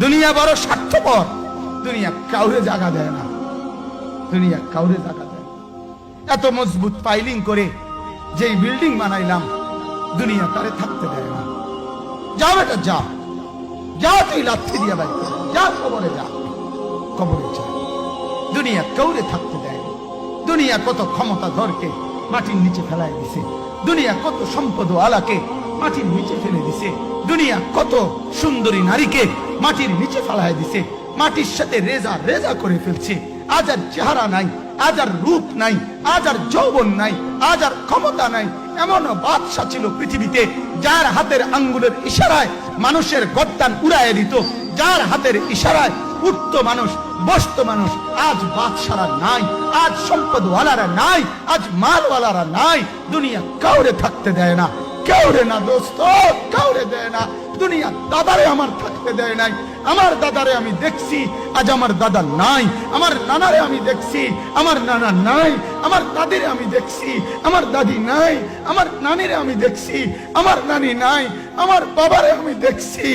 দুনিয়া বড় স্বার্থপর, দুনিয়া কাউরে জায়গা দেয় না, দুনিয়া কাউরে জায়গা দেয় না। এত মজবুত পাইলিং করে যেই বিল্ডিং বানাইলাম, দুনিয়া তারে থাকতে দেয় না। যা বেটা যা, যা তুই লাথি দিয়া বাইক যা, কবরে যা, কবরে যা। দুনিয়া কাউরে থাকতে দেয় না। দুনিয়া কত ক্ষমতা ধরকে মাটির নিচে ফেলাই দিছে, দুনিয়া কত সম্পদ আলাকে মাটির নিচে ফেলে দিছে, দুনিয়া কত সুন্দরী নারীকে মাটির নিচে ফেলাই দিছে, মাটির সাথে রেজা রেজা করে ফেলছে। আজ আর চেহারা নাই, আজ আর রূপ নাই, আজ আর যৌবন নাই, আজ আর ক্ষমতা নাই। এমন বাদশা ছিল পৃথিবীতে যার হাতের আঙ্গুলের ইশারায় মানুষের গর্দান উড়াইয়া দিত, যার হাতের ইশারায় উঠতো মানুষ, বসতো মানুষ। আজ বাদশারা নাই, আজ সম্পদওয়ালারা নাই, আজ মালওয়ালারা নাই। দুনিয়া কাউরে থাকতে দেয় না, কাউরে না দোস্ত, কাউরে দেয় না। দুনিয়া দাদারে আমার থাকতে দেয় নাই। আমার দাদারে আমি দেখছি, আজ আমার দাদা নাই। আমার নানারে আমি দেখছি, আমার নানা নাই। আমার দাদিরে আমি দেখছি, আমার দাদি নাই। আমার নানিরে আমি দেখছি, আমার নানি নাই। আমার বাবারে আমি দেখছি,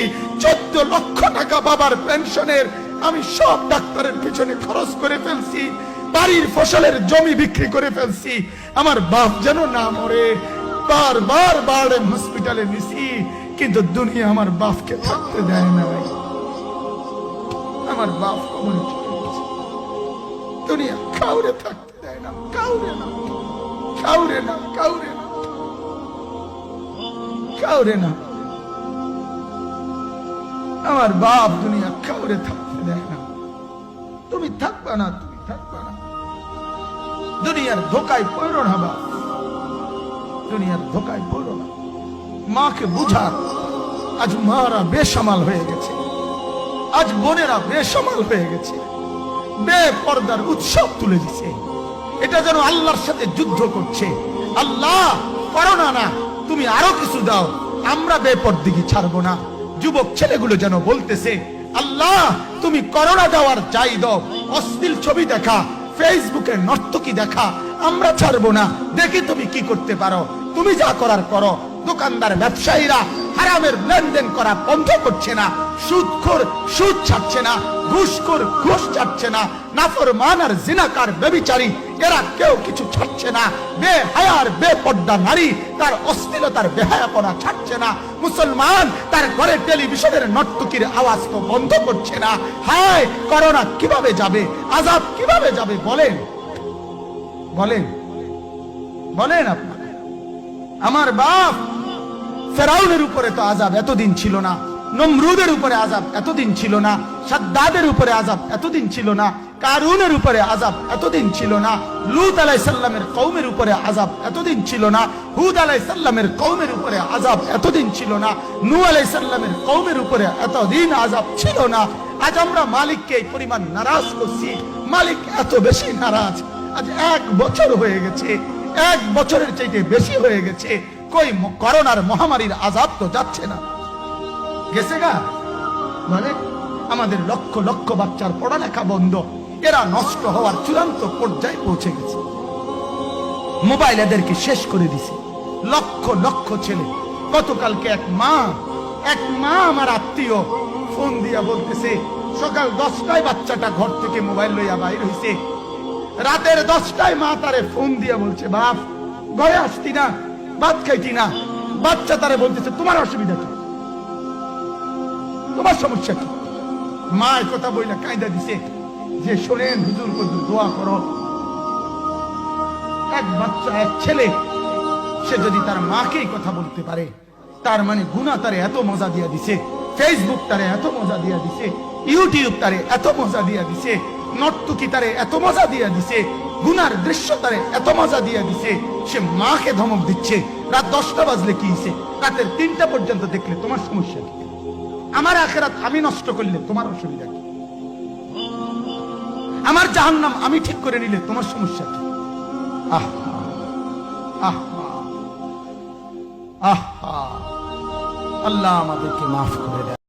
14 লক্ষ টাকা বাবার পেনশনের আমি সব ডাক্তারের পিছনে খরচ করে ফেলছি, বাড়ির ফসলের জমি বিক্রি করে ফেলছি। আমার বাপ যেন না মরে বারবার বারে হসপিটালে নিছি, কিন্তু দুনিয়া আমার বাপকে থাকতে দেয় না। আমার বাপ কবরে চলে গেছে, দুনিয়া কাউরে থাকতে দেয় না, কাউরে না, কাউরে না, কাউরে না, কাউরে না। আমার বাপ দুনিয়া কাউরে থাকতে দেয় না। তুমি থাকবা না, তুমি থাকবা না। দুনিয়ার ধোকায় পড়ো না বাপ, দুনিয়ার ধোকায় পড়ো না। মাকে বুঝা, আজ মারা বেসামাল হয়ে গেছে, আজ বোনেরা বেসামাল হয়ে গেছে, বেপর্দার উৎসব তুলে দিছে। এটা যেন আল্লাহর সাথে যুদ্ধ করছে। আল্লাহ করোনা না, তুমি আরো কিছু দাও, আমরা বেপরদিগি ছাড়বো না। যুবক ছেলেগুলো যেন বলতেছে, আল্লাহ তুমি করোনা দেওয়ার চাই দাও, অশ্লীল ছবি দেখা, ফেসবুকে নর্তকী দেখা আমরা ছাড়বো না। দেখি তুমি কি করতে পারো, তুমি যা করার করো। দোকানদার ব্যবসায়ীরা হারামের লেনদেন করা বন্ধ করছে না, সুদখোর সুদ ছাড়ছে না, ঘুষখোর ঘুষ ছাড়ছে না, নাফরমান আর জিনাকার ব্যভিচারী এরা কেউ কিছু ছাড়ছে না। বেহায়ার বেপর্দা নারী তার অশ্লীলতার বেহায়াপনা ছাড়ছে না। মুসলমান তার ঘরে টেলিভিশনের নর্তকীর আওয়াজ তো বন্ধ করছে না। হায় করোনা কিভাবে যাবে, আযাব কিভাবে যাবে বলেন, বলেন, বলেন আপনারা। আমার বাপ ফেরাউনের উপরে তো আযাব এতদিন ছিল না, নমরুদের উপরে আযাব এতদিন ছিল না, সাদ্দাদের উপরে আযাব এতদিন ছিল না, কারুনের উপরে আযাব এতদিন ছিল না, লূত আলাইহিস সালামের কওমের উপরে আযাব এতদিন ছিল না, হুদ আলাইহিস সালামের কওমের উপরে আযাব এতদিন ছিল না, নূহ আলাইহিস সালামের কওমের উপরে এতদিন আযাব ছিল না। আজ আমরা মালিককে এই পরিমাণ নারাজ করছি, মালিক এত বেশি নারাজ। আজ 1 বছর হয়ে গেছে, 1 বছরের চাইতে বেশি হয়ে গেছে, কই করোনার মহামারীর আযাব তো যাচ্ছে না। গেছে গা, মানে আমাদের লক্ষ লক্ষ বাচ্চার পড়ালেখা বন্ধ, এরা নষ্ট হওয়ার চূড়ান্ত পর্যায়ে পৌঁছে গেছে। মোবাইল এদেরকে শেষ করে দিছে, লক্ষ লক্ষ ছেলে। গতকালকে এক মা আমার আত্মীয় ফোন দিয়া বলতেছে, সকাল 10টায় বাচ্চাটা ঘর থেকে মোবাইল লইয়া বাইর হইছে, রাতের 10টায় মা তারে ফোন দিয়া বলছে, বাপ ঘরে আসতি না, ভাত খাইতি না। বাচ্চা তারে বলতেছে, তোমার অসুবিধা কি, তোমার সমস্যা কি? মা এই কথা বইলা কাঁদা দিছে যে, শোনেন হুজুর হুজুর দোয়া করো। এক বাচ্চা, এক ছেলে, সে যদি তার মাকেই কথা বলতে পারে, তার মানে গুনাহ তারে এত মজা দিয়া দিছে, ফেসবুক তারে এত মজা দিয়া দিছে, ইউটিউব তারে এত মজা দিয়া দিছে, নর্তকী তারে এত মজা দিয়া দিছে, গুনার দৃশ্য তারে এত মজা দিয়া দিছে, সে মাকে ধমক দিচ্ছে। রাত 10টা বাজলে কি হইছে, রাতের 3টা পর্যন্ত দেখলে তোমার সমস্যা কি? আমার আখিরাত আমি নষ্ট করলে তোমার অসুবিধা কি? আমার জাহান্নাম আমি ঠিক করে নিলে তোমার সমস্যা কি? আহ আহ আহ, আল্লাহ আমাদেরকে মাফ করে দেয়।